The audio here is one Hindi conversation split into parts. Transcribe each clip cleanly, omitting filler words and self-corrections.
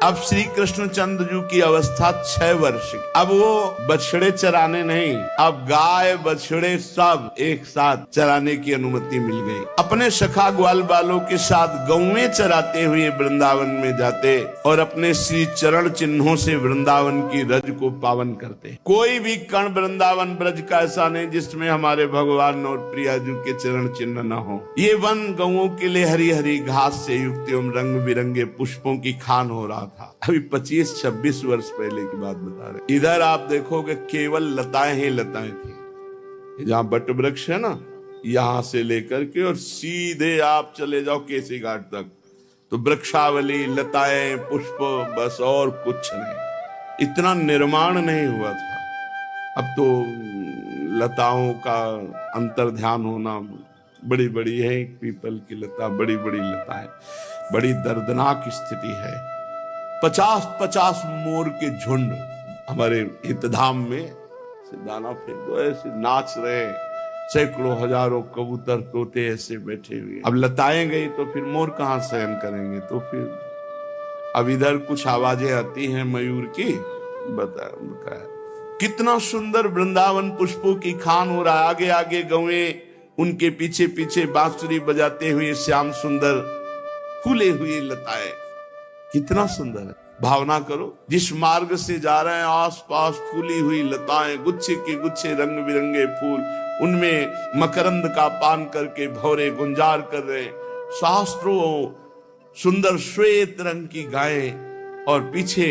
अब श्री कृष्णचंद्र जी की अवस्था 6 वर्ष की। अब वो बछड़े चराने नहीं, अब गाय बछड़े सब एक साथ चराने की अनुमति मिल गई। अपने सखा ग्वाल बालों के साथ गौएं चराते हुए वृंदावन में जाते और अपने श्री चरण चिन्हों से वृंदावन की रज को पावन करते। कोई भी कण वृंदावन ब्रज का ऐसा नहीं जिसमें हमारे भगवान और प्रियाजू के चरण चिन्ह न हो। ये वन गौओं के लिए हरी हरी घास से युक्त एवं रंग बिरंगे पुष्पों की खान हो रहा था। अभी 25-26 वर्ष पहले की बात बता रहे। इधर आप देखोगे केवल लताएं ही लताएं थी। जहां बट वृक्ष है ना, यहां से लेकर के और सीधे आप चले जाओ केसी घाट तक, तो वृक्षावली, लताएं, पुष्प, बस और कुछ नहीं। इतना निर्माण नहीं हुआ था। अब तो लताओं का अंतर्ध्यान होना बड़ी बड़ी है। पीपल की लता, बड़ी बड़ी लताएं, बड़ी दर्दनाक स्थिति है। 50-50 मोर के झुंड हमारे हितधाम में दाना फेंक दो, ऐसे नाच रहे। सैकड़ों हजारों कबूतर तोते ऐसे बैठे हुए। अब लताएं गई तो फिर मोर कहां शयन करेंगे? तो फिर अब इधर कुछ आवाजें आती हैं मयूर की। बताया कितना सुंदर वृंदावन पुष्पों की खान हो रहा है। आगे आगे गौएं, उनके पीछे पीछे बांसुरी बजाते हुए श्याम सुंदर फूले हुए लताएं। कितना सुंदर है। भावना करो, जिस मार्ग से जा रहे हैं आसपास फूली हुई लताएं, गुच्छे के गुच्छे रंग बिरंगे फूल, उनमें मकरंद का पान करके भौरे गुंजार कर रहे हैं। शास्त्रों सुंदर श्वेत रंग की गायें और पीछे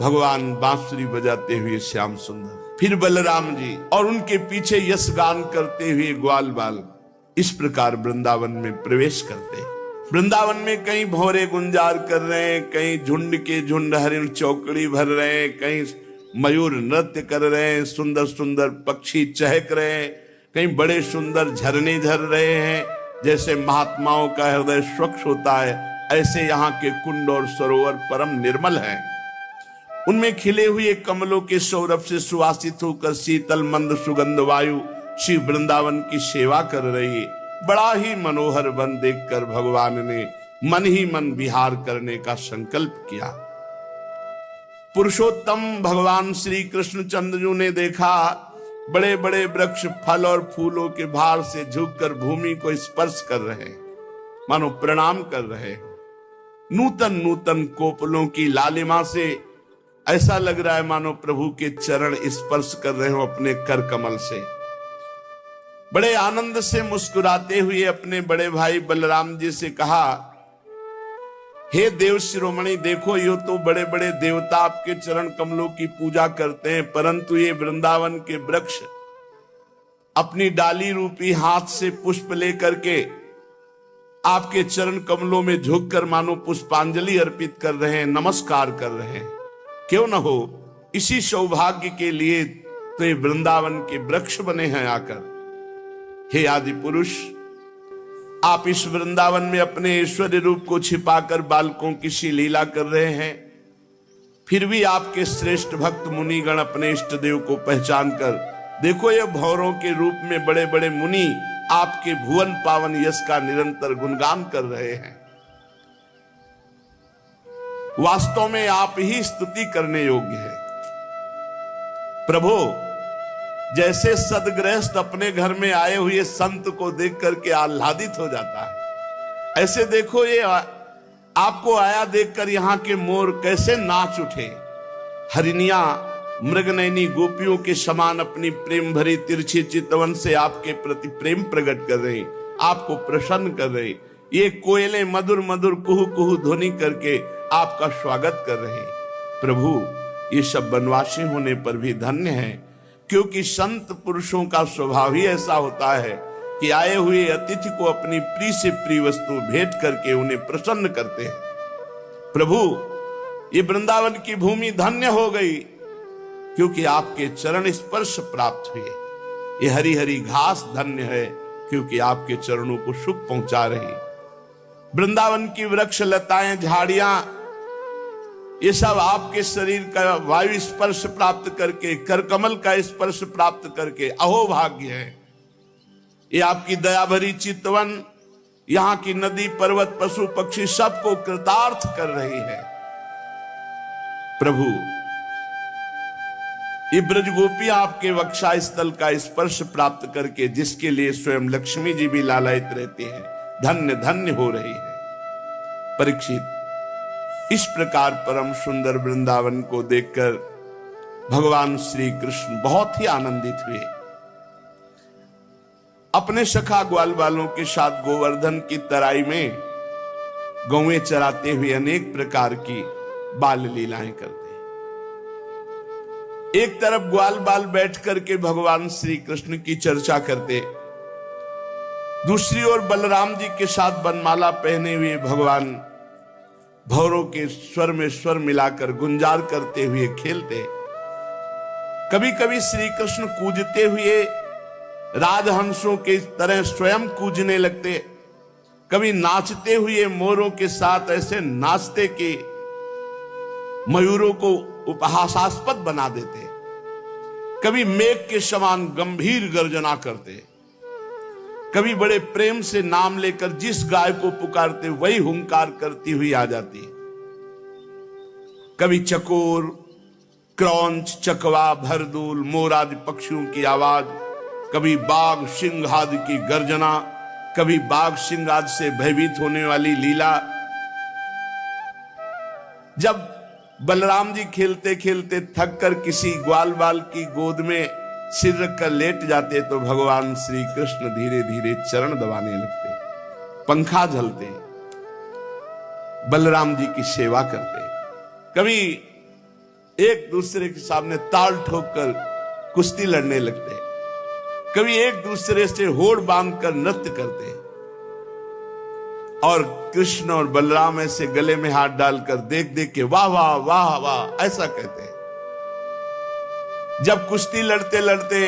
भगवान बांसुरी बजाते हुए श्याम सुंदर, फिर बलराम जी और उनके पीछे यश गान करते हुए ग्वाल बाल। इस प्रकार वृंदावन में प्रवेश करते हैं। वृंदावन में कहीं भौरे गुंजार कर रहे हैं, कहीं झुंड के झुंड हरिण चौकड़ी भर रहे हैं, कहीं मयूर नृत्य कर रहे हैं, सुंदर सुंदर पक्षी चहक रहे हैं, कहीं बड़े सुंदर झरने झर रहे हैं। जैसे महात्माओं का हृदय स्वच्छ होता है, ऐसे यहाँ के कुंड और सरोवर परम निर्मल हैं। उनमें खिले हुए कमलों के सौरभ से सुवासित होकर शीतल मंद सुगंध वायु श्री वृंदावन की सेवा कर रही है। बड़ा ही मनोहर वन देखकर भगवान ने मन ही मन विहार करने का संकल्प किया। पुरुषोत्तम भगवान श्री कृष्णचंद्र जी ने देखा बड़े बड़े वृक्ष फल और फूलों के भार से झुककर भूमि को स्पर्श कर रहे, मानो प्रणाम कर रहे। नूतन नूतन कोपलों की लालिमा से ऐसा लग रहा है मानो प्रभु के चरण स्पर्श कर रहे हो अपने कर कमल से। बड़े आनंद से मुस्कुराते हुए अपने बड़े भाई बलराम जी से कहा, हे देव शिरोमणि, देखो ये तो बड़े बड़े देवता आपके चरण कमलों की पूजा करते हैं, परंतु ये वृंदावन के वृक्ष अपनी डाली रूपी हाथ से पुष्प लेकर के आपके चरण कमलों में झुककर मानो पुष्पांजलि अर्पित कर रहे हैं, नमस्कार कर रहे हैं। क्यों न हो इसी सौभाग्य के लिए तो ये वृंदावन के वृक्ष बने हैं आकर। हे आदि पुरुष, आप इस वृंदावन में अपने ऐश्वर्य रूप को छिपाकर बालकों की सी लीला कर रहे हैं, फिर भी आपके श्रेष्ठ भक्त मुनिगण अपने इष्ट देव को पहचान कर देखो, ये भौरों के रूप में बड़े बड़े मुनि आपके भुवन पावन यश का निरंतर गुणगान कर रहे हैं। वास्तव में आप ही स्तुति करने योग्य है। प्रभु, जैसे सदगृहस्थ अपने घर में आए हुए संत को देख करके आह्लादित हो जाता है, ऐसे देखो ये आपको आया देखकर यहाँ के मोर कैसे नाच उठे। हरिणिया मृगनयनी गोपियों के समान अपनी प्रेम भरी तिरछी चितवन से आपके प्रति प्रेम प्रकट कर रही, आपको प्रसन्न कर रही। ये कोयले मधुर मधुर कुहू कुहू ध्वनि करके आपका स्वागत कर रहे। प्रभु, ये सब वनवासी होने पर भी धन्य है, क्योंकि संत पुरुषों का स्वभाव ही ऐसा होता है कि आए हुए अतिथि को अपनी प्रिय से प्रिय वस्तु भेंट करके उन्हें प्रसन्न करते हैं। प्रभु, ये वृंदावन की भूमि धन्य हो गई क्योंकि आपके चरण स्पर्श प्राप्त हुए। ये हरी हरी घास धन्य है क्योंकि आपके चरणों को सुख पहुंचा रही। वृंदावन की वृक्ष लताएं झाड़ियां, ये सब आपके शरीर का वायु स्पर्श प्राप्त करके, करकमल का स्पर्श प्राप्त करके अहो भाग्य है। ये आपकी दया भरी चितवन, यहाँ की नदी पर्वत पशु पक्षी सबको कृतार्थ कर रही है। प्रभु ये ब्रज गोपियां आपके वक्षा स्थल का स्पर्श प्राप्त करके, जिसके लिए स्वयं लक्ष्मी जी भी लालायित रहते हैं, धन्य धन्य हो रही है। परीक्षित, इस प्रकार परम सुंदर वृंदावन को देखकर भगवान श्री कृष्ण बहुत ही आनंदित हुए। अपने सखा ग्वाल वालों के साथ गोवर्धन की तराई में गौएं चराते हुए अनेक प्रकार की बाल लीलाएं करते। एक तरफ ग्वाल बाल बैठ करके भगवान श्री कृष्ण की चर्चा करते, दूसरी ओर बलराम जी के साथ बनमाला पहने हुए भगवान भौरों के स्वर में स्वर मिलाकर गुंजार करते हुए खेलते। कभी कभी श्री कृष्ण कूजते हुए राजहंसों के तरह स्वयं कूजने लगते, कभी नाचते हुए मोरों के साथ ऐसे नाचते कि मयूरों को उपहासास्पद बना देते, कभी मेघ के समान गंभीर गर्जना करते, कभी बड़े प्रेम से नाम लेकर जिस गाय को पुकारते वही हुंकार करती हुई आ जाती, कभी चकोर, क्रौंच, चकवा, भरदूल, मोर आदि पक्षियों की आवाज, कभी बाघ सिंह आदि की गर्जना, कभी बाघ सिंह आदि से भयभीत होने वाली लीला। जब बलराम जी खेलते खेलते थक कर किसी ग्वाल बाल की गोद में सिर रखकर लेट जाते तो भगवान श्री कृष्ण धीरे धीरे चरण दबाने लगते, पंखा झलते, बलराम जी की सेवा करते। कभी एक दूसरे के सामने ताल ठोककर कुश्ती लड़ने लगते, कभी एक दूसरे से होड़ बांधकर नृत्य करते, और कृष्ण और बलराम ऐसे गले में हाथ डालकर देख देख के वाह वाह वाह वाह ऐसा कहते। जब कुश्ती लड़ते लड़ते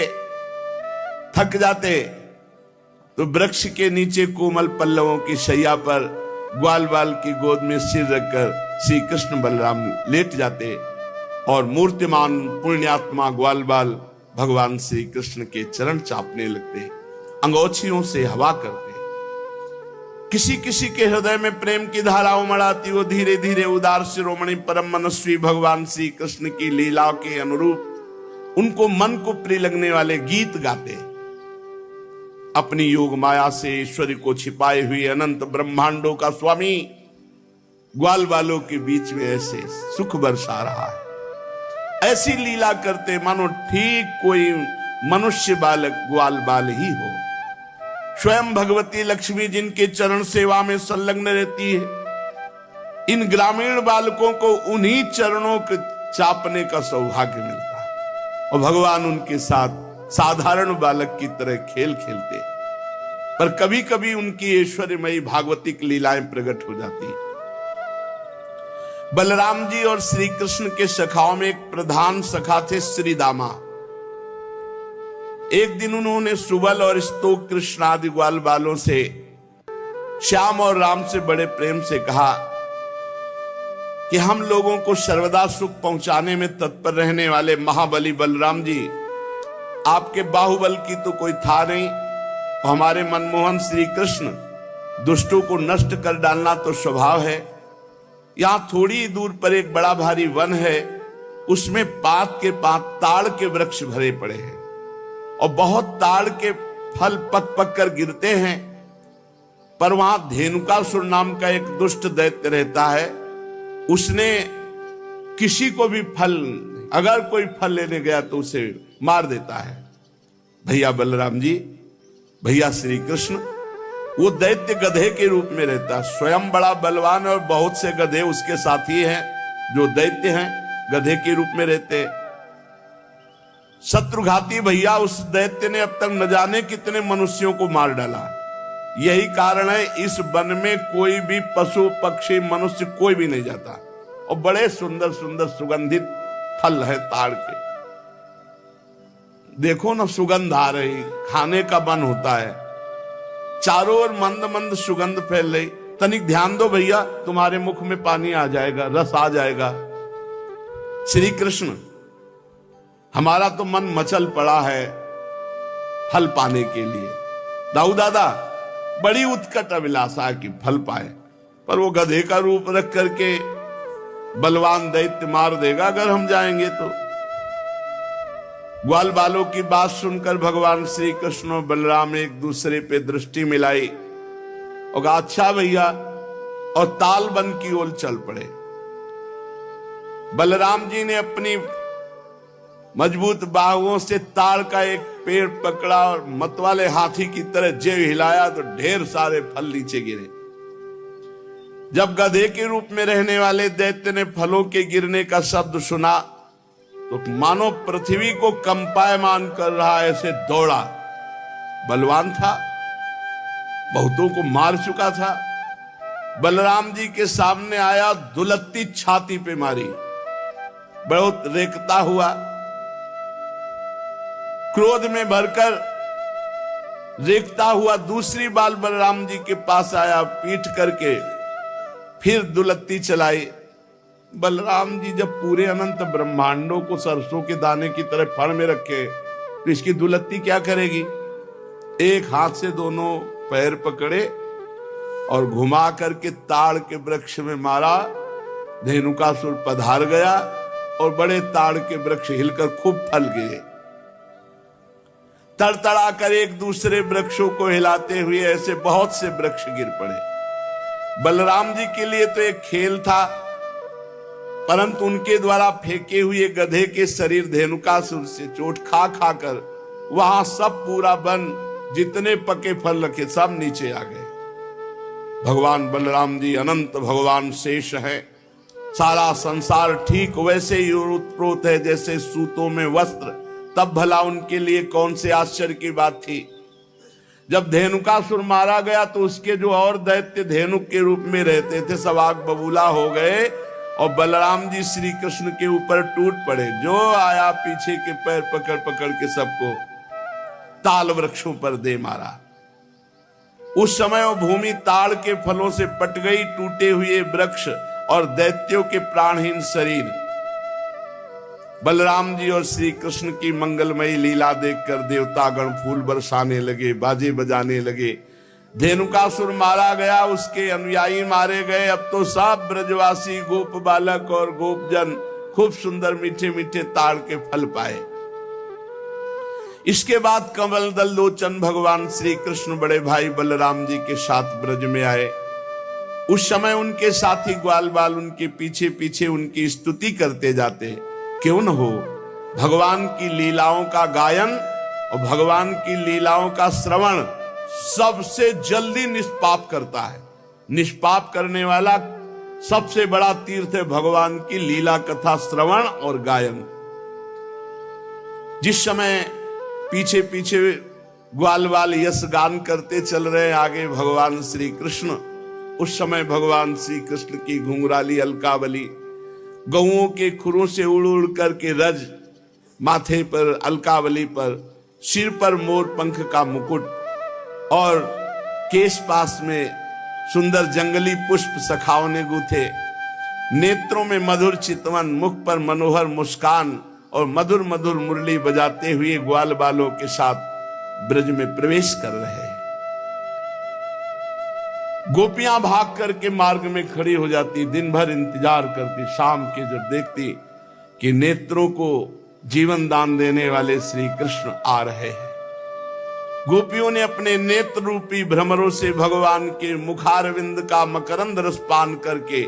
थक जाते तो वृक्ष के नीचे कोमल पल्लवों की शैया पर ग्वाल बाल की गोद में सिर रखकर श्री कृष्ण बलराम लेट जाते और मूर्तिमान पुण्यात्मा ग्वाल बाल भगवान श्री कृष्ण के चरण चापने लगते, अंगोछियों से हवा करते। किसी किसी के हृदय में प्रेम की धारा उमड़ाती, वो धीरे धीरे उदार शिरोमणि परम मनस्वी भगवान श्री कृष्ण की लीलाओं के अनुरूप उनको मन को प्रिय लगने वाले गीत गाते। अपनी योग माया से ईश्वर को छिपाए हुए अनंत ब्रह्मांडों का स्वामी ग्वाल बालों के बीच में ऐसे सुख बरसा रहा है। ऐसी लीला करते मानो ठीक कोई मनुष्य बालक ग्वाल बाल ही हो। स्वयं भगवती लक्ष्मी जिनके चरण सेवा में संलग्न रहती है, इन ग्रामीण बालकों को उन्हीं चरणों के चापने का सौभाग्य मिलता है और भगवान उनके साथ साधारण बालक की तरह खेल खेलते। पर कभी कभी उनकी ऐश्वर्यमयी भागवतिक लीलाएं प्रकट हो जाती। बलराम जी और श्री कृष्ण के सखाओं में एक प्रधान सखा थे श्री दामा। एक दिन उन्होंने सुबल और स्तोक कृष्ण आदि ग्वाल बालों से श्याम और राम से बड़े प्रेम से कहा कि हम लोगों को सर्वदा सुख पहुंचाने में तत्पर रहने वाले महाबली बलराम जी, आपके बाहुबल की तो कोई था नहीं, हमारे मनमोहन श्री कृष्ण दुष्टों को नष्ट कर डालना तो स्वभाव है। यहां थोड़ी दूर पर एक बड़ा भारी वन है, उसमें पात के पात ताड़ के वृक्ष भरे पड़े हैं और बहुत ताड़ के फल पक पक कर गिरते हैं, पर वहां धेनुकासुर नाम का एक दुष्ट दैत्य रहता है। उसने किसी को भी फल, अगर कोई फल लेने गया तो उसे मार देता है। भैया बलराम जी, भैया श्री कृष्ण, वो दैत्य गधे के रूप में रहता, स्वयं बड़ा बलवान और बहुत से गधे उसके साथी हैं जो दैत्य हैं, गधे के रूप में रहते। शत्रुघाती भैया उस दैत्य ने अब तक न जाने कितने मनुष्यों को मार डाला। यही कारण है इस वन में कोई भी पशु पक्षी मनुष्य कोई भी नहीं जाता। और बड़े सुंदर सुंदर सुगंधित फल है ताड़ के, देखो ना सुगंध आ रही, खाने का मन होता है, चारों ओर मंद मंद सुगंध फैल रही। तनिक ध्यान दो भैया, तुम्हारे मुख में पानी आ जाएगा, रस आ जाएगा। श्री कृष्ण, हमारा तो मन मचल पड़ा है फल पाने के लिए। दाऊ दादा, बड़ी उत्कट अभिलाषा की फल पाए, पर वो गधे का रूप रख करके बलवान दैत्य मार देगा अगर हम जाएंगे तो। ग्वाल बालों की बात सुनकर भगवान श्री कृष्ण और बलराम एक दूसरे पे दृष्टि मिलाई और कहा अच्छा भैया, और ताल बन की ओर चल पड़े। बलराम जी ने अपनी मजबूत बाहुओं से ताड़ का एक पेड़ पकड़ा और मतवाले हाथी की तरह जेब हिलाया तो ढेर सारे फल नीचे गिरे। जब गधे के रूप में रहने वाले दैत्य ने फलों के गिरने का शब्द सुना तो मानो पृथ्वी को कंपायमान कर रहा ऐसे दौड़ा। बलवान था, बहुतों को मार चुका था। बलराम जी के सामने आया, दुलत्ती छाती पे मारी, बहुत रेखता हुआ। क्रोध में भरकर रेखता हुआ दूसरी बार बलराम जी के पास आया, पीठ करके फिर दुलत्ती चलाई। बलराम जी जब पूरे अनंत ब्रह्मांडों को सरसों के दाने की तरह फड़ में रखे तो इसकी दुलत्ती क्या करेगी। एक हाथ से दोनों पैर पकड़े और घुमा करके ताड़ के वृक्ष में मारा। धेनुकासुर पधार गया और बड़े ताड़ के वृक्ष हिलकर खूब फल गिरे। तड़तड़ा कर एक दूसरे वृक्षों को हिलाते हुए ऐसे बहुत से वृक्ष गिर पड़े। बलराम जी के लिए तो एक खेल था, परंतु उनके द्वारा फेंके हुए गधे के शरीर धेनुकासुर से चोट खा खाकर वहां सब पूरा बन जितने पके फल रखे सब नीचे आ गए। भगवान बलराम जी अनंत भगवान शेष है। सारा संसार ठीक वैसे ही ओतप्रोत है जैसे सूतों में वस्त्र। तब भला उनके लिए कौन से आश्चर्य की बात थी। जब धेनुकासुर मारा गया तो उसके जो और दैत्य धेनुक के रूप में रहते थे सब आग बबूला हो गए और बलराम जी श्री कृष्ण के ऊपर टूट पड़े। जो आया पीछे के पैर पकड़ पकड़ के सबको ताल वृक्षों पर दे मारा। उस समय वो भूमि ताड़ के फलों से पट गई। टूटे हुए वृक्ष और दैत्यों के प्राणहीन शरीर। बलराम जी और श्री कृष्ण की मंगलमयी लीला देखकर देवतागण फूल बरसाने लगे, बाजे बजाने लगे। धेनुकासुर मारा गया, उसके अनुयायी मारे गए। अब तो सब ब्रजवासी गोप बालक और गोपजन खूब सुंदर मीठे मीठे ताड़ के फल पाए। इसके बाद कमल दल लोचन भगवान श्री कृष्ण बड़े भाई बलराम जी के साथ ब्रज में आए। उस समय उनके साथी ग्वाल बाल उनके पीछे पीछे उनकी स्तुति करते जाते। क्यों न हो, भगवान की लीलाओं का गायन और भगवान की लीलाओं का श्रवण सबसे जल्दी निष्पाप करता है। निष्पाप करने वाला सबसे बड़ा तीर्थ है भगवान की लीला कथा श्रवण और गायन। जिस समय पीछे पीछे ग्वाल बाल यश गान करते चल रहे आगे भगवान श्री कृष्ण, उस समय भगवान श्री कृष्ण की घुंघराली अलकावली गौओं के खुरों से उड़ उड़ करके रज, माथे पर अलकावली पर, सिर पर मोर पंख का मुकुट और केश पास में सुंदर जंगली पुष्प सखाओं ने गूथे। नेत्रों में मधुर चितवन, मुख पर मनोहर मुस्कान और मधुर मधुर मुरली बजाते हुए ग्वाल बालों के साथ ब्रज में प्रवेश कर रहे हैं। गोपियां भाग करके मार्ग में खड़ी हो जाती, दिन भर इंतजार करती। शाम के जब देखती कि नेत्रों को जीवन दान देने वाले श्री कृष्ण आ रहे हैं, गोपियों ने अपने नेत्र रूपी भ्रमरों से भगवान के मुखारविंद का मकरंद रस पान करके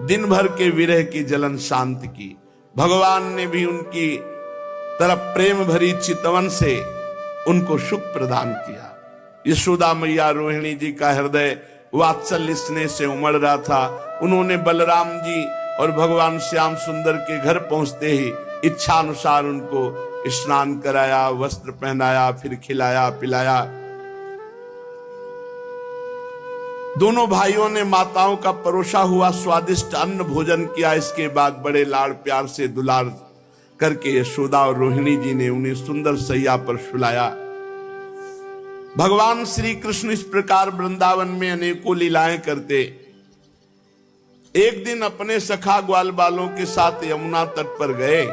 दिन भर के विरह की जलन शांत की। भगवान ने भी उनकी तरफ प्रेम भरी चितवन से उनको सुख प्रदान किया। यशोदा मैया रोहिणी जी का हृदय वात्सल्य स्नेह से उमड़ रहा था। उन्होंने बलराम जी और भगवान श्याम सुंदर के घर पहुंचते ही इच्छा अनुसार उनको स्नान कराया, वस्त्र पहनाया, फिर खिलाया पिलाया। दोनों भाइयों ने माताओं का परोसा हुआ स्वादिष्ट अन्न भोजन किया। इसके बाद बड़े लाड़ प्यार से दुलार करके यशोदा और रोहिणी जी ने उन्हें सुंदर सैया पर सुलाया। भगवान श्री कृष्ण इस प्रकार वृंदावन में अनेकों लीलाएं करते। एक दिन अपने सखा ग्वाल बालों के साथ यमुना तट पर गए।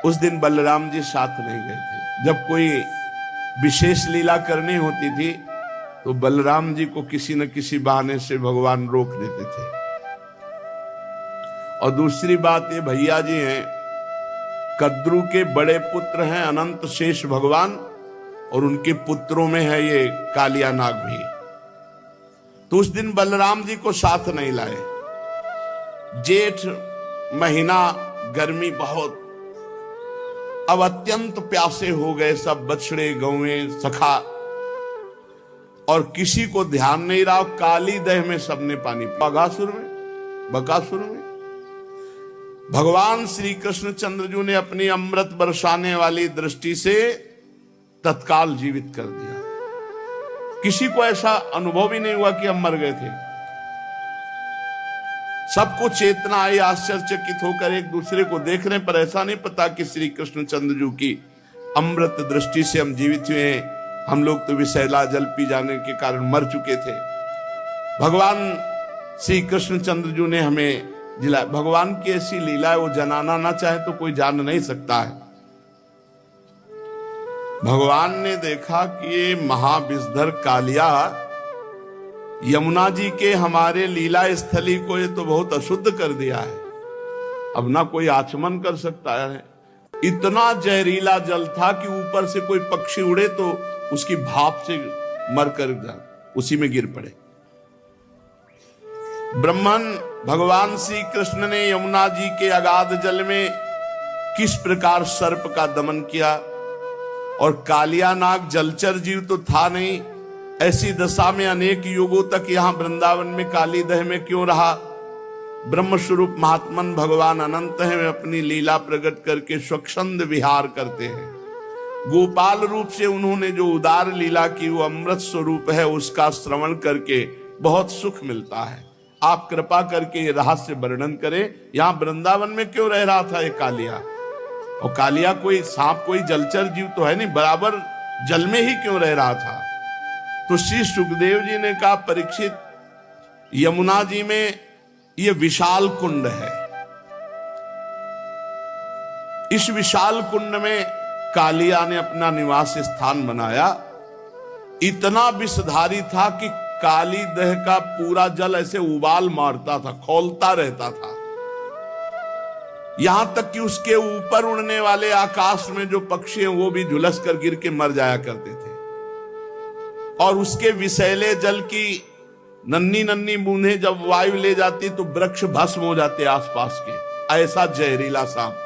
उस दिन बलराम जी साथ नहीं गए थे। जब कोई विशेष लीला करनी होती थी तो बलराम जी को किसी न किसी बहाने से भगवान रोक देते थे। और दूसरी बात ये भैया जी हैं, कद्रू के बड़े पुत्र हैं अनंत शेष भगवान, और उनके पुत्रों में है ये कालिया नाग भी। तो उस दिन बलराम जी को साथ नहीं लाए। जेठ महीना, गर्मी बहुत, अब अत्यंत प्यासे हो गए सब बछड़े गौएं सखा, और किसी को ध्यान नहीं रहा। काली दह में सबने पानी पिया। बकासुर में भगवान श्री कृष्ण चंद्रजू ने अपनी अमृत बरसाने वाली दृष्टि से तत्काल जीवित कर दिया। किसी को ऐसा अनुभव ही नहीं हुआ कि हम मर गए थे। सबको चेतना आई, आश्चर्यचकित होकर एक दूसरे को देख रहे, पर ऐसा नहीं पता कि श्री कृष्ण चंद्रजू की अमृत दृष्टि से हम जीवित हुए हैं। हम लोग तो विषैला जल पी जाने के कारण मर चुके थे। भगवान श्री कृष्ण चंद्रजू ने हमें जिला। भगवान की ऐसी लीला है, वो जनाना ना चाहे तो कोई जान नहीं सकता है। भगवान ने देखा कि ये महाविषधर कालिया यमुना जी के हमारे लीला स्थली को ये तो बहुत अशुद्ध कर दिया है, अब ना कोई आचमन कर सकता है। इतना जहरीला जल था कि ऊपर से कोई पक्षी उड़े तो उसकी भाप से मरकर उसी में गिर पड़े। ब्रह्मन भगवान श्री कृष्ण ने यमुना जी के अगाध जल में किस प्रकार सर्प का दमन किया, और कालिया नाग जलचर जीव तो था नहीं, ऐसी दशा में अनेक युगों तक यहां वृंदावन में काली दह में क्यों रहा। ब्रह्म स्वरूप महात्मन भगवान अनंत हैं, वे अपनी लीला प्रकट करके स्वच्छंद विहार करते हैं। गोपाल रूप से उन्होंने जो उदार लीला की वो अमृत स्वरूप है, उसका श्रवण करके बहुत सुख मिलता है। आप कृपा करके ये रहस्य वर्णन करें, यहां वृंदावन में क्यों रह रहा था ये कालिया, और कालिया कोई सांप कोई जलचर जीव तो है नहीं, बराबर जल में ही क्यों रह रहा था। तो श्री सुखदेव जी ने कहा, परीक्षित, यमुना जी में ये विशाल कुंड है, इस विशाल कुंड में कालिया ने अपना निवास स्थान बनाया। इतना विषधारी था कि काली दह का पूरा जल ऐसे उबाल मारता था, खौलता रहता था। यहां तक कि उसके ऊपर उड़ने वाले आकाश में जो पक्षी हैं वो भी झुलस कर गिर के मर जाया करते थे, और उसके विषैले जल की नन्ही नन्ही बूंदें जब वायु ले जाती तो वृक्ष भस्म हो जाते आसपास के। ऐसा जहरीला सांप,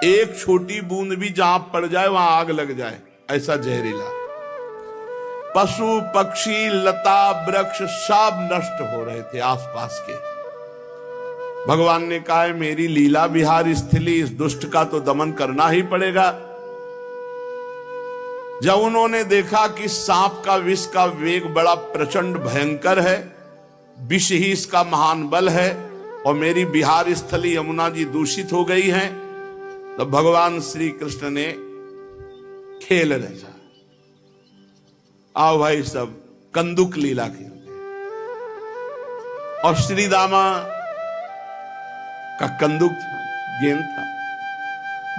एक छोटी बूंद भी जहां पड़ जाए वहां आग लग जाए, ऐसा जहरीला। पशु पक्षी लता वृक्ष सब नष्ट हो रहे थे आसपास के। भगवान ने कहा, मेरी लीला विहार स्थली, इस दुष्ट का तो दमन करना ही पड़ेगा। जब उन्होंने देखा कि सांप का विष का वेग बड़ा प्रचंड भयंकर है, विष ही इसका महान बल है, और मेरी बिहार स्थली यमुना जी दूषित हो गई है, तो भगवान श्री कृष्ण ने खेल रचा। आओ भाई सब कंदुक लीला खेलते, और श्री दामा का कंदुक था, गेंद था।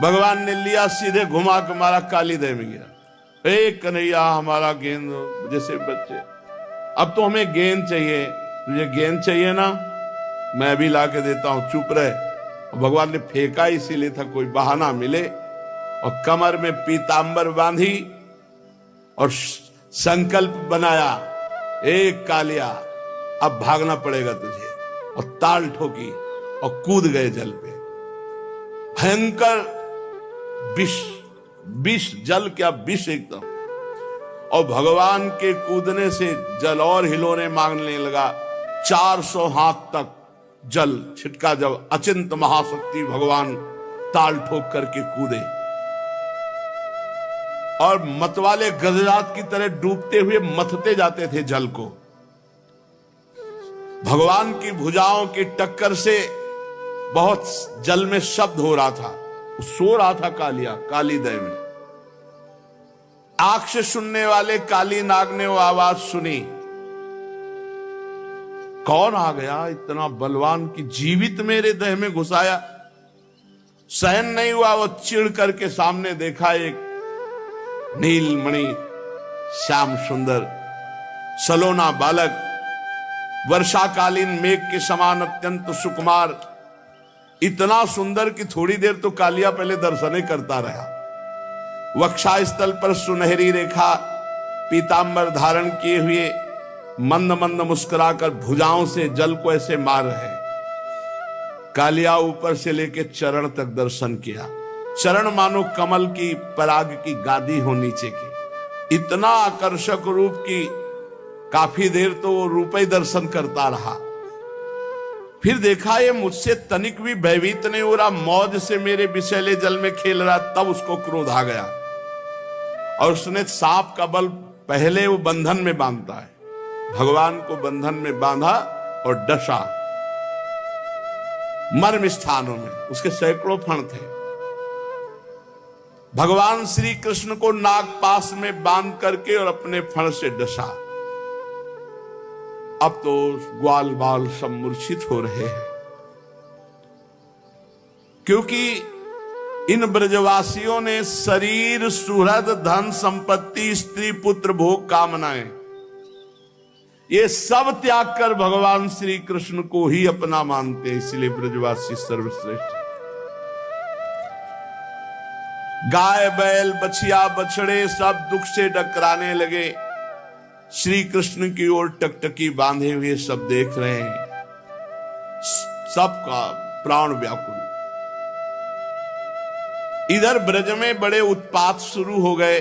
भगवान ने लिया, सीधे घुमा के मारा, काली दह में गिरा। कन्हैया हमारा गेंद, जैसे बच्चे, अब तो हमें गेंद चाहिए, तुझे गेंद चाहिए ना, मैं भी ला के देता हूं, चुप रहे। और भगवान ने फेंका इसीलिए था कोई बहाना मिले, और कमर में पीतांबर बांधी और संकल्प बनाया, एक कालिया अब भागना पड़ेगा तुझे, और ताल ठोकी और कूद गए जल पे। भयंकर विष, विष जल क्या विष एकदम, और भगवान के कूदने से जल और हिलोने मांगने लगा। 400 हाथ तक जल छिटका, जब अचिंत महाशक्ति भगवान ताल ठोक करके कूदे, और मतवाले गजरात की तरह डूबते हुए मथते जाते थे जल को। भगवान की भुजाओं की टक्कर से बहुत जल में शब्द हो रहा था, सो रहा था कालिया काली दह में। आंख से सुनने वाले काली नाग ने वो आवाज सुनी, कौन आ गया इतना बलवान की जीवित मेरे देह में घुसाया। सहन नहीं हुआ, वो चिढ़ करके सामने देखा, एक नीलमणि श्याम सुंदर सलोना बालक, वर्षाकालीन मेघ के समान अत्यंत सुकुमार, इतना सुंदर कि थोड़ी देर तो कालिया पहले दर्शन ही करता रहा। वक्षस्थल पर सुनहरी रेखा, पीतांबर धारण किए हुए, मंद मंद मुस्कुराकर भुजाओं से जल को ऐसे मार रहे। कालिया ऊपर से लेके चरण तक दर्शन किया। चरण मानो कमल की पराग की गादी हो नीचे की, इतना आकर्षक रूप की काफी देर तो वो रूप ही दर्शन करता रहा। फिर देखा ये मुझसे तनिक भी भयभीत नहीं हो रहा, मौज से मेरे विषैले जल में खेल रहा। तब उसको क्रोध आ गया और उसने सांप का बल पहले वो बंधन में बांधता है, भगवान को बंधन में बांधा और डसा मर्म स्थानों में। उसके सैकड़ों फण थे। भगवान श्री कृष्ण को नागपाश में बांध करके और अपने फण से डसा। अब तो ग्वाल बाल सब मूर्छित हो रहे हैं, क्योंकि इन ब्रजवासियों ने शरीर, सुहृद, धन संपत्ति, स्त्री पुत्र, भोग, कामनाएं, ये सब त्याग कर भगवान श्री कृष्ण को ही अपना मानते हैं। इसलिए ब्रजवासी सर्वश्रेष्ठ। गाय, बैल, बछिया, बछड़े सब दुख से डकराने लगे। श्री कृष्ण की ओर टकटकी बांधे हुए सब देख रहे हैं। सबका प्राण व्याकुल। इधर ब्रज में बड़े उत्पात शुरू हो गए।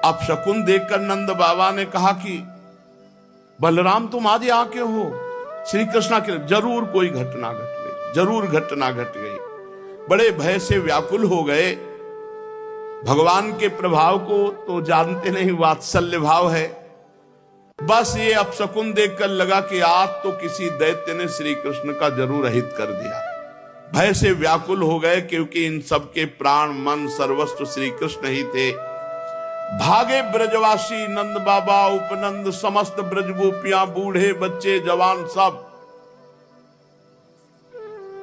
अब शकुन देखकर नंद बाबा ने कहा कि बलराम तुम आज यहाँ क्यों हो? श्री कृष्ण के जरूर कोई घटना घट गई, जरूर घटना घट गई। बड़े भय से व्याकुल हो गए। भगवान के प्रभाव को तो जानते नहीं, वात्सल्य भाव है। बस ये अपशकुन देखकर लगा कि आज तो किसी दैत्य ने श्री कृष्ण का जरूर अहित कर दिया। भय से व्याकुल हो गए, क्योंकि इन सबके प्राण, मन, सर्वस्व श्री कृष्ण ही थे। भागे ब्रजवासी, नंद बाबा, उपनंद, समस्त ब्रज गोपियां, बूढ़े, बच्चे, जवान सब।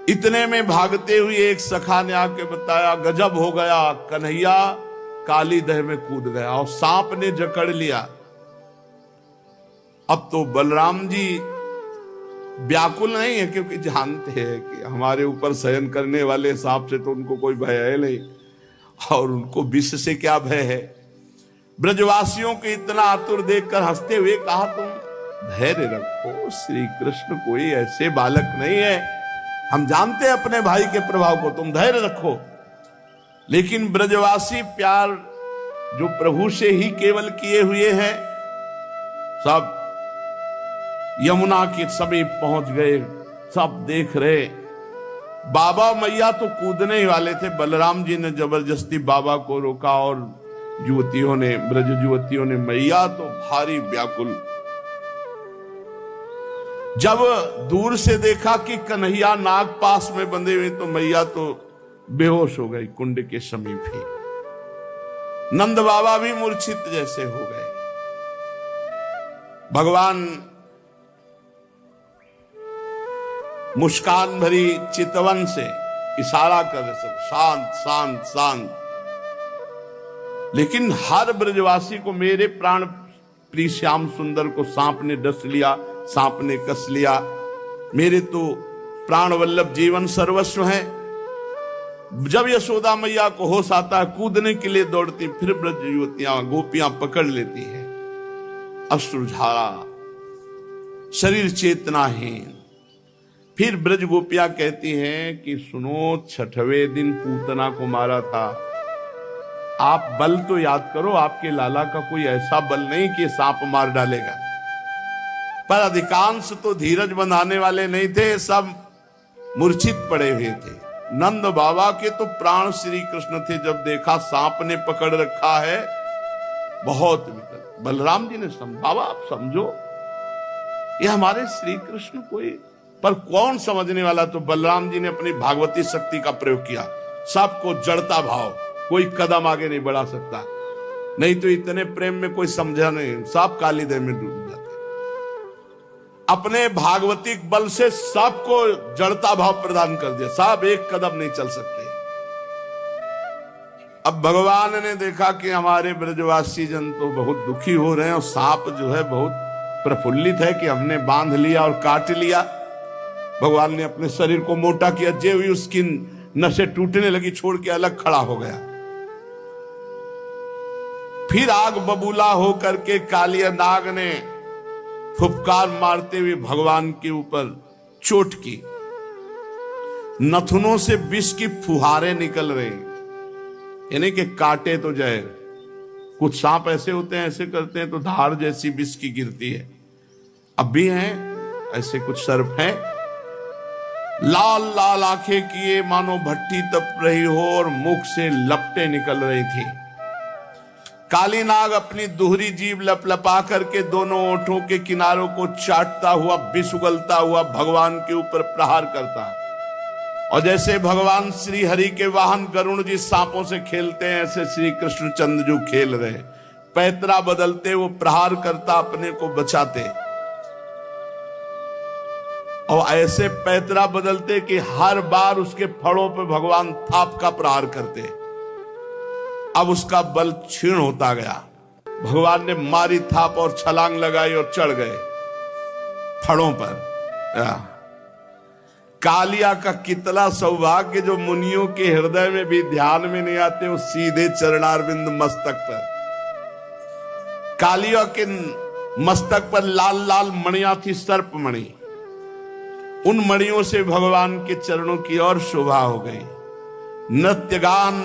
इतने में भागते हुए एक सखा ने आके बताया, गजब हो गया, कन्हैया काली दह में कूद गया और सांप ने जकड़ लिया। अब तो बलराम जी व्याकुल नहीं है, क्योंकि जानते हैं कि हमारे ऊपर शयन करने वाले सांप से तो उनको कोई भय है नहीं, और उनको विष से क्या भय है। ब्रजवासियों को इतना आतुर देखकर हंसते हुए कहा, तुम धैर्य रखो, श्री कृष्ण कोई ऐसे बालक नहीं है, हम जानते हैं अपने भाई के प्रभाव को, तुम धैर्य रखो। लेकिन ब्रजवासी प्यार जो प्रभु से ही केवल किए हुए हैं, सब यमुना के समीप पहुंच गए। सब देख रहे। बाबा मैया तो कूदने ही वाले थे। बलराम जी ने जबरदस्ती बाबा को रोका और युवतियों ने, ब्रज युवतियों ने, मैया तो भारी व्याकुल। जब दूर से देखा कि कन्हैया नाग पास में बंधे हुए, तो मैया तो बेहोश हो गई कुंड के समीप ही। नंद बाबा भी मूर्छित जैसे हो गए। भगवान मुस्कान भरी चितवन से इशारा कर रहे, सब शांत शांत शांत। लेकिन हर ब्रजवासी को, मेरे प्राण प्रिय श्याम सुंदर को सांप ने डस लिया, सांप ने कस लिया। मेरे तो प्राण वल्लभ जीवन सर्वस्व है। जब यशोदा मैया को होश आता है, कूदने के लिए दौड़ती, फिर ब्रज युवतियां, गोपियां पकड़ लेती है। अश्रुधारा, शरीर चेतनाहीन। फिर ब्रज गोपियां कहती हैं कि सुनो, 6वें दिन पूतना को मारा था, आप बल तो याद करो, आपके लाला का कोई ऐसा बल नहीं कि सांप मार डालेगा। पर अधिकांश तो धीरज बंधाने वाले नहीं थे, सब मूर्छित पड़े हुए थे। नंद बाबा के तो प्राण श्री कृष्ण थे। जब देखा सांप ने पकड़ रखा है, बहुत विकट। बलराम जी ने बाबा आप समझो, ये हमारे श्री कृष्ण कोई, पर कौन समझने वाला। तो बलराम जी ने अपनी भागवती शक्ति का प्रयोग किया। सबको जड़ता भाव, कोई कदम आगे नहीं बढ़ा सकता। नहीं तो इतने प्रेम में कोई समझा नहीं, सब काली दह में डूब जाते। अपने भागवतिक बल से सबको जड़ता भाव प्रदान कर दिया, सब एक कदम नहीं चल सकते। अब भगवान ने देखा कि हमारे ब्रजवासी जन तो बहुत दुखी हो रहे हैं, और सांप जो है बहुत प्रफुल्लित है कि हमने बांध लिया और काट लिया। भगवान ने अपने शरीर को मोटा किया, जे हुई उसकी नसें टूटने लगी, छोड़ के अलग खड़ा हो गया। फिर आग बबूला होकर के कालिया नाग ने फुफकार मारते हुए भगवान के ऊपर चोट की। नथुनों से विष की फुहारें निकल रही, यानी कि काटे तो जहर। कुछ सांप ऐसे होते हैं, ऐसे करते हैं तो धार जैसी विष की गिरती है। अब भी हैं ऐसे कुछ सर्प हैं, लाल लाल आंखें किए मानो भट्टी तप रही हो और मुख से लपटें निकल रही थी। काली नाग अपनी दोहरी जीभ लपलपा करके दोनों ओठों के किनारों को चाटता हुआ, विष उगलता हुआ भगवान के ऊपर प्रहार करता। और जैसे भगवान श्री हरि के वाहन गरुण जी सांपों से खेलते हैं, ऐसे श्री कृष्ण चंद्र जो खेल रहे, पैतरा बदलते वो प्रहार करता, अपने को बचाते। और ऐसे पैतरा बदलते कि हर बार उसके फड़ों पे भगवान थाप का प्रहार करते। अब उसका बल क्षीण होता गया। भगवान ने मारी थाप और छलांग लगाई और चढ़ गए फड़ों पर। कालिया का कितना सौभाग्य जो मुनियों के हृदय में भी ध्यान में नहीं आते, वो सीधे चरणारविंद मस्तक पर। कालिया के मस्तक पर लाल लाल मणियां थी, सर्प मणि। उन मणियों से भगवान के चरणों की और शोभा हो गई। नृत्य गान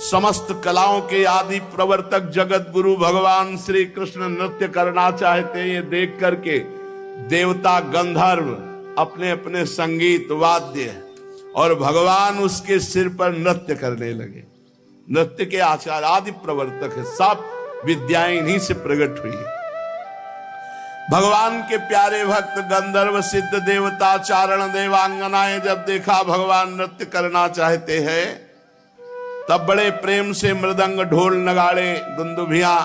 समस्त कलाओं के आदि प्रवर्तक जगत गुरु भगवान श्री कृष्ण नृत्य करना चाहते हैं। ये देख करके देवता गंधर्व अपने अपने संगीत वाद्य और भगवान उसके सिर पर नृत्य करने लगे। नृत्य के आचार्य आदि प्रवर्तक है, सब विद्याएं इन्हीं से प्रकट हुई है। भगवान के प्यारे भक्त गंधर्व सिद्ध देवता चारण देवांगनाएं जब देखा भगवान नृत्य करना चाहते हैं, तब बड़े प्रेम से मृदंग ढोल नगाड़े दुंदुभियां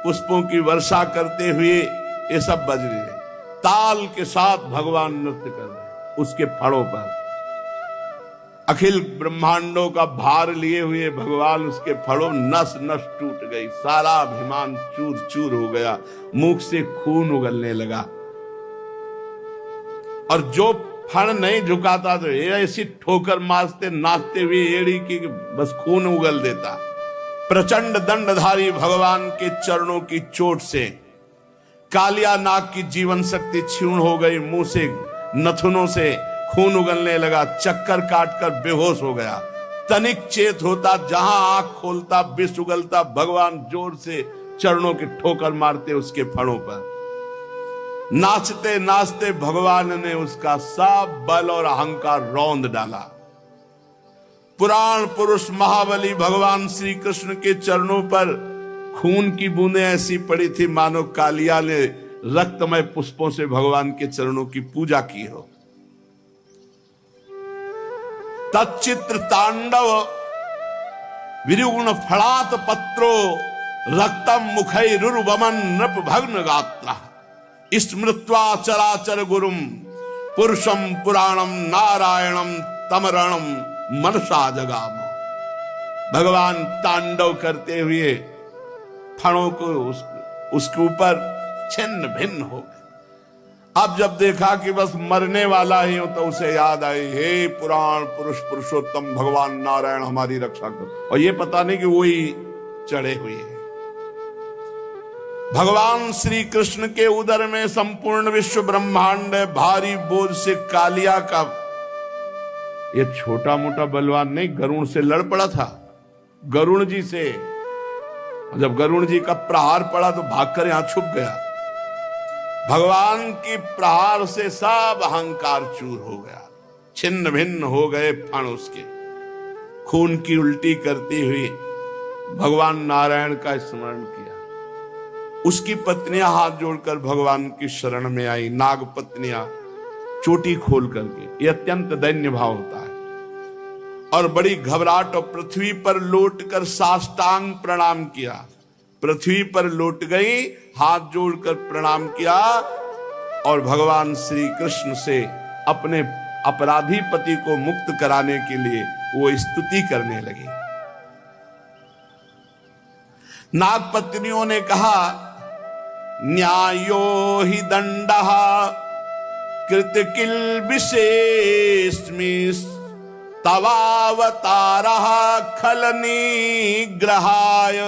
पुष्पों की वर्षा करते हुए ये सब बज रहे, ताल के साथ भगवान नृत्य कर रहे उसके फड़ों पर। अखिल ब्रह्मांडों का भार लिए हुए भगवान उसके फड़ों, नस नस टूट गई, सारा अभिमान चूर चूर हो गया, मुख से खून उगलने लगा। और जो फण नहीं झुकाता तो ऐसी ठोकर मारते नाचते हुए एड़ी की बस खून उगल देता। प्रचंड दंडधारी भगवान के चरणों की चोट से कालिया नाग की जीवन शक्ति क्षीण हो गई, मुंह से नथुनों से खून उगलने लगा, चक्कर काटकर बेहोश हो गया। तनिक चेत होता, जहां आंख खोलता विष उगलता, भगवान जोर से चरणों की ठोकर मारते उसके फणों पर। नाचते नाचते भगवान ने उसका सब बल और अहंकार रौंद डाला। पुराण पुरुष महाबली भगवान श्री कृष्ण के चरणों पर खून की बूंदें ऐसी पड़ी थी मानो कालिया ने रक्तमय पुष्पों से भगवान के चरणों की पूजा की हो। तच्चित्र तांडव विरुगुण फलात पत्रो रक्तम मुखैरुर्वमन नृप भग्न गात्रा स्मृत्वा चराचर गुरुम पुरुषम पुराणम नारायणम तमरणम मनसा जगाम। भगवान तांडव करते हुए फणों को उसके ऊपर छिन्न भिन्न हो गए। अब जब देखा कि बस मरने वाला ही हो, तो उसे याद आई, हे पुराण पुरुष पुरुषोत्तम भगवान नारायण हमारी रक्षा करो। और ये पता नहीं कि वही चढ़े हुए हैं। भगवान श्री कृष्ण के उदर में संपूर्ण विश्व ब्रह्मांड है। भारी बोझ से कालिया का ये छोटा मोटा बलवान नहीं, गरुण से लड़ पड़ा था, गरुण जी से। जब गरुण जी का प्रहार पड़ा तो भागकर यहां छुप गया। भगवान की प्रहार से सब अहंकार चूर हो गया, छिन्न भिन्न हो गए फण उसके। खून की उल्टी करती हुई भगवान नारायण का स्मरण किया। उसकी पत्नियां हाथ जोड़कर भगवान की शरण में आई, नाग पत्नियां चोटी खोल करके। यह अत्यंत दैन्य भाव होता है। और बड़ी घबराहट और पृथ्वी पर लौटकर साष्टांग प्रणाम किया। पृथ्वी पर लौट गई, हाथ जोड़कर प्रणाम किया और भगवान श्री कृष्ण से अपने अपराधी पति को मुक्त कराने के लिए वो स्तुति करने लगी। नाग पत्नियों ने कहा, न्यायो हि दंडः कृत किल विशेषमिस तवावतारः खल निग्रहाय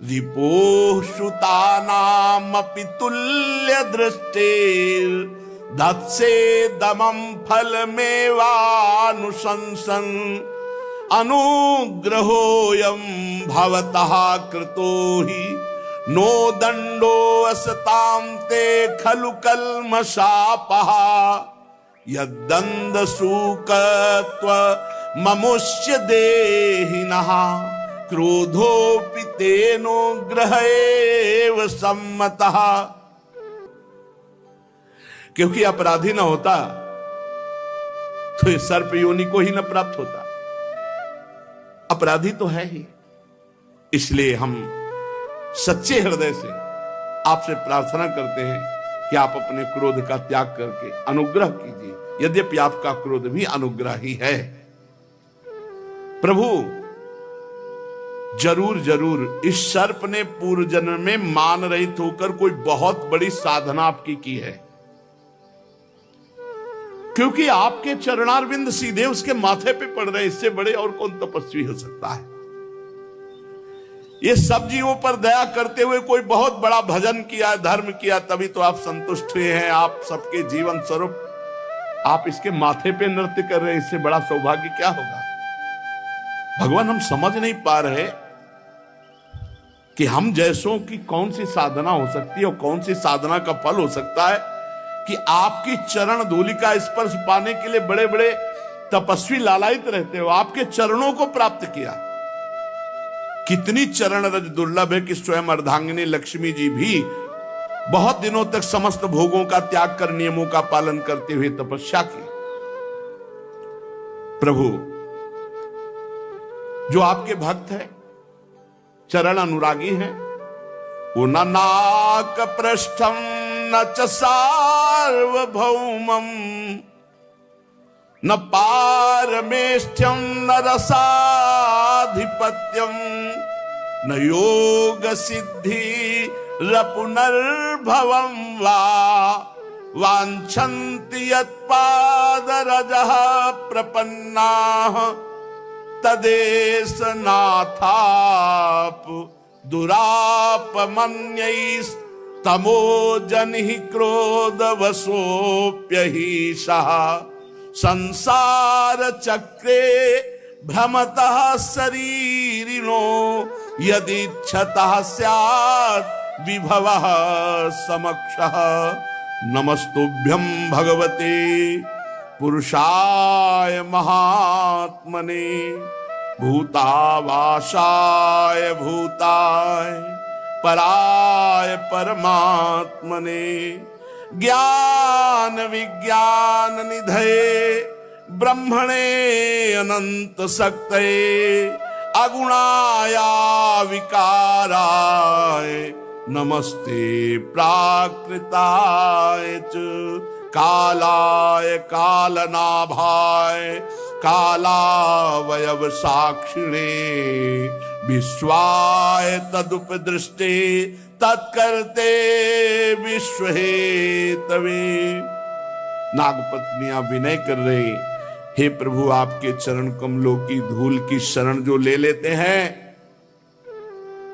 रिपोः श्रुतानामपि तुल्य दृष्टिर् दत्से दमं फलमेवानुशंसन् अनुग्रहोऽयं भवतः कृतो हि नो दण्डो असतां ते खलु कल्मषापः यद्दण्डशूकत्व ममुष्य देहिनः क्रोधोऽपि तेनोग्रह एव सम्मतः। क्योंकि अपराधी न होता तो इस सर्प योनि को ही न प्राप्त होता। अपराधी तो है ही, इसलिए हम सच्चे हृदय से आपसे प्रार्थना करते हैं कि आप अपने क्रोध का त्याग करके अनुग्रह कीजिए, यद्यपि आपका क्रोध भी अनुग्रह ही है। प्रभु जरूर जरूर इस सर्प ने पूर्व जन्म में मान रहित होकर कोई बहुत बड़ी साधना आपकी की है, क्योंकि आपके चरणारविंद सीधे उसके माथे पे पड़ रहे, इससे बड़े और कौन तपस्वी हो सकता है। ये सब जीवों पर दया करते हुए कोई बहुत बड़ा भजन किया, धर्म किया, तभी तो आप संतुष्ट हुए हैं। आप सबके जीवन स्वरूप आप इसके माथे पे नृत्य कर रहे हैं, इससे बड़ा सौभाग्य क्या होगा। भगवान हम समझ नहीं पा रहे कि हम जैसों की कौन सी साधना हो सकती है और कौन सी साधना का फल हो सकता है कि आपकी चरण धूलि का स्पर्श पाने के लिए बड़े बड़े तपस्वी लालायित रहते हो। आपके चरणों को प्राप्त किया। कितनी चरण रज दुर्लभ है कि स्वयं अर्धांगिनी लक्ष्मी जी भी बहुत दिनों तक समस्त भोगों का त्याग कर नियमों का पालन करते हुए तपस्या की। प्रभु जो आपके भक्त है, चरण अनुरागी हैं, वो न नाक पृष्ठम न च सार्वभौमम न पारमेष्ठ्यम न रसाधिपत्यम न योग सिद्धि रपुनर्भवम वा वांछन्ति यत्पादरजः प्रपन्नाः तदेश नाथाप दुरापमन्यैस्तमोजनिः क्रोधवशोऽप्यहीशः संसार चक्रे भ्रमतः शरीरिणो यदीच्छतः स्यात् विभवः समक्षः। नमस्तुभ्यं भगवते पुरुषाय महात्मने भूतावासाय भूताय पराय परमात्मने ज्ञान विज्ञान निधये ब्रह्मणे अनंत शक्तये अगुणाया विकाराय नमस्ते प्राकृताय च कालाय कालनाभाय कालावयव साक्षिणे विश्वाय तदुपदृष्टे तत्कर्ते विश्वहेतवे। नागपत्नियां विनय कर रही, हे प्रभु आपके चरण कमलों की धूल की शरण जो ले लेते हैं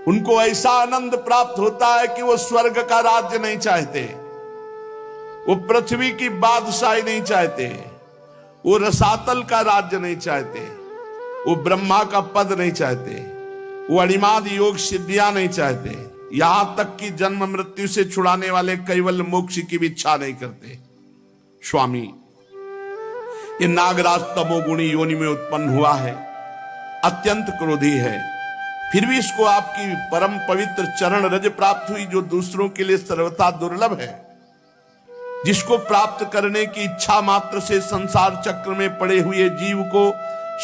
उनको ऐसा आनंद प्राप्त होता है कि वो स्वर्ग का राज्य नहीं चाहते, वो पृथ्वी की बादशाही नहीं चाहते, वो रसातल का राज्य नहीं चाहते, वो ब्रह्मा का पद नहीं चाहते, वो अणिमाद योग सिद्धियां नहीं चाहते, यहां तक कि जन्म मृत्यु से छुड़ाने वाले कैवल्य मोक्ष की भी इच्छा नहीं करते। स्वामी ये नागराज तमोगुणी योनि में उत्पन्न हुआ है, अत्यंत क्रोधी है, फिर भी इसको आपकी परम पवित्र चरण रज प्राप्त हुई जो दूसरों के लिए सर्वथा दुर्लभ है, जिसको प्राप्त करने की इच्छा मात्र से संसार चक्र में पड़े हुए जीव को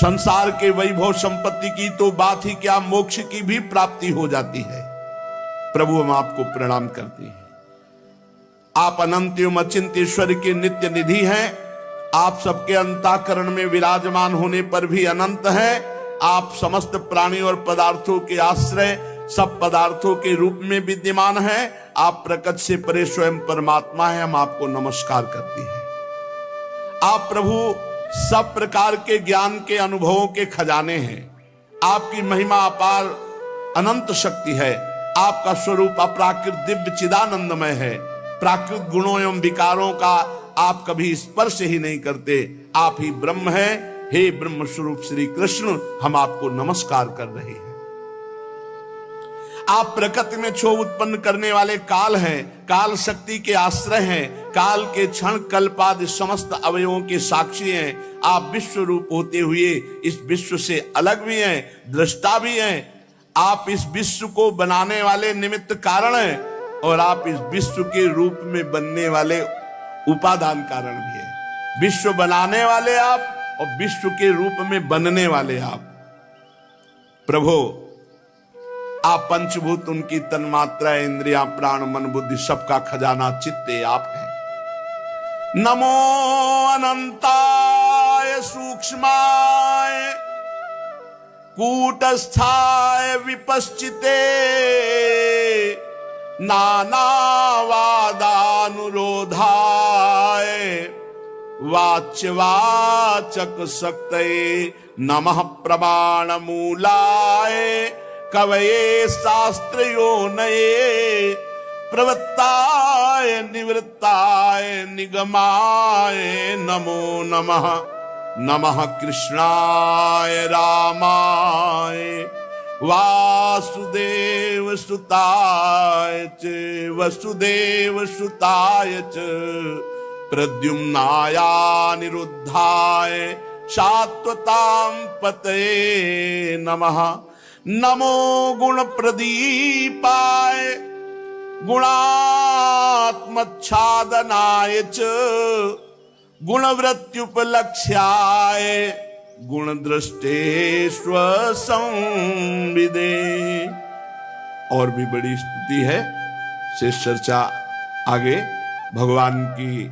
संसार के वैभव संपत्ति की तो बात ही क्या मोक्ष की भी प्राप्ति हो जाती है। प्रभु हम आपको प्रणाम करते हैं। आप अनंत एवं अचिंत ईश्वर के नित्य निधि हैं। आप सबके अंतःकरण में विराजमान होने पर भी अनंत हैं। आप समस्त प्राणी और पदार्थों के आश्रय सब पदार्थों के रूप में विद्यमान है। आप प्रकट से परे स्वयं परमात्मा है। हम आपको नमस्कार करते हैं। आप प्रभु सब प्रकार के ज्ञान के अनुभवों के खजाने हैं। आपकी महिमा अपार अनंत शक्ति है। आपका स्वरूप अपराकृत दिव्य चिदानंदमय है। प्राकृत गुणों एवं विकारों का आप कभी स्पर्श ही नहीं करते। आप ही ब्रह्म हैं। हे ब्रह्म स्वरूप श्री कृष्ण, हम आपको नमस्कार कर रहे हैं। आप प्रकृति में क्षोभ उत्पन्न करने वाले काल हैं। काल शक्ति के आश्रय हैं। काल के क्षण कल्पादि समस्त अवयवों के साक्षी हैं। आप विश्व रूप होते हुए इस विश्व से अलग भी हैं, दृष्टा भी हैं। आप इस विश्व को बनाने वाले निमित्त कारण हैं और आप इस विश्व के रूप में बनने वाले उपादान कारण भी हैं। विश्व बनाने वाले आप और विश्व के रूप में बनने वाले आप। प्रभु, आप पंचभूत, उनकी तन्मात्रा, इंद्रियां, प्राण, मन, बुद्धि, सबका खजाना चित्ते आप हैं। नमो अनंताय सूक्ष्माय कूटस्थाय विपश्चिते नानावादानुरोधाय वाच्यवाचक शक्तये नमः प्रमाण मूलाय कवये शास्त्रयोनये प्रवृत्ताय निवृत्ताय निगमाय नमो नमः। नमः कृष्णाय रामाय वासुदेव सुताय च वसुदेव सुताय च प्रद्युम्नाय निरुद्धाय शाश्वतां पतये नमः। नमो गुण प्रदीपाय गुणात्मच्छादनाय च गुणवृत्त्युपलक्ष्याय गुणदृष्टे स्वसंविदे। और भी बड़ी स्तुति है। शेष चर्चा आगे। भगवान की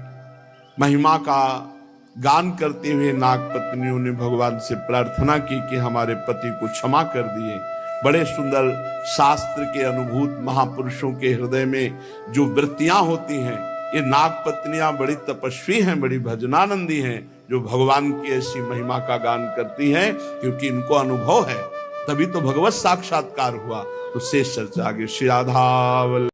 महिमा का गान करते हुए नाग पत्नियों ने भगवान से प्रार्थना की कि हमारे पति को क्षमा कर दिए। बड़े सुंदर शास्त्र के अनुभूत महापुरुषों के हृदय में जो वृत्तियां होती हैं, ये नाग पत्नियां बड़ी तपस्वी हैं, बड़ी भजनानंदी हैं, जो भगवान की ऐसी महिमा का गान करती हैं क्योंकि इनको अनुभव है। तभी तो भगवत साक्षात्कार हुआ। तो शेष चर्चा आगे। श्री राधा